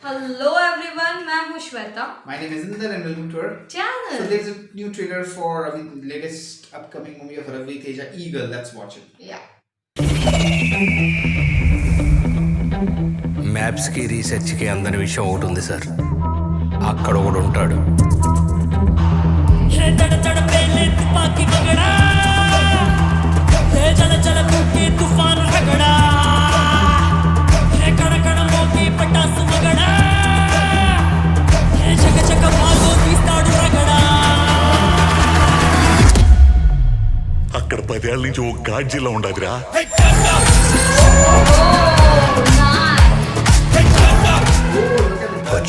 Hello everyone, मैं हूँ Shweta. My name is Inder and welcome to our channel. So there's a new trailer for the latest upcoming movie of Ravi Teja, Eagle. Let's watch it. Yeah. Maps కి research కి అందని విషయం ఒకటి ఉంది sir. అక్కడ ఒకడు ఉంటాడు. అక్కడ 10 ఏళ్ల నుంచి ఓ గాడ్జిల్లా ఉండదురా.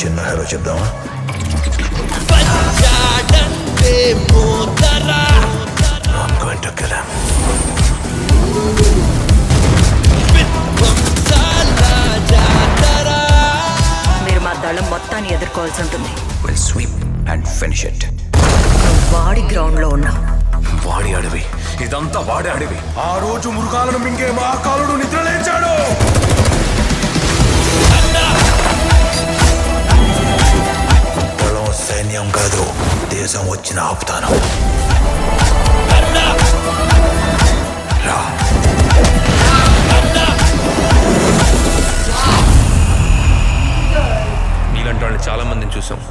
చిన్న hero చెప్దామా? I'm going to kill him. మీరు మా దళం మొత్తాన్ని ఎదుర్కోవాల్సి ఉంటుంది. We'll sweep and finish it. వాడి గ్రౌండ్ లో ఉన్నా వాడి అడవి, ఇదంతా వాడి అడవి. ఆ రోజు మృగాలను మింగే మహాకాలుడు నిద్రలేచాడు. దళం సైన్యం కాదు, దేశం వచ్చిన ఆపుతాను. రా. నీలాంటి వాళ్ళు చాలా మందిని చూసాం.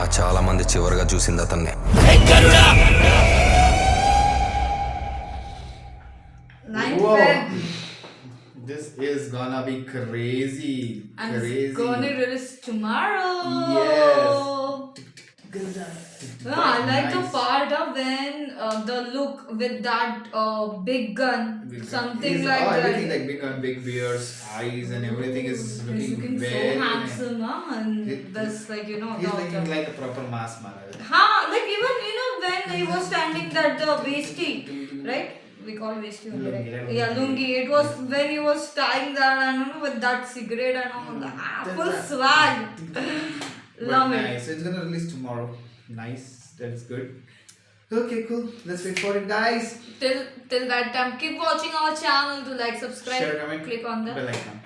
ఆ చాలా మంది చివరిగా చూసింది అతన్ని. This is gonna be crazy. And crazy. it's gonna release tomorrow. Yes. Yeah, I like the part of when the look with that big gun, something like that. Everything like big gun, big beards, eyes, and everything is He's looking very so handsome, huh? And that's like he's looking like a proper mass man. Like even when he was standing that the vesty, right? We call vesty only, right? Lungi. Yeah, lungi. It was when he was tying that and with that cigarette and all that. Full swag. Love it. Nice. So it's gonna release tomorrow. Nice. That's good. Okay, cool. Let's wait for it, guys. Till that time, keep watching our channel. To like, subscribe, Share, comment, click on the bell icon.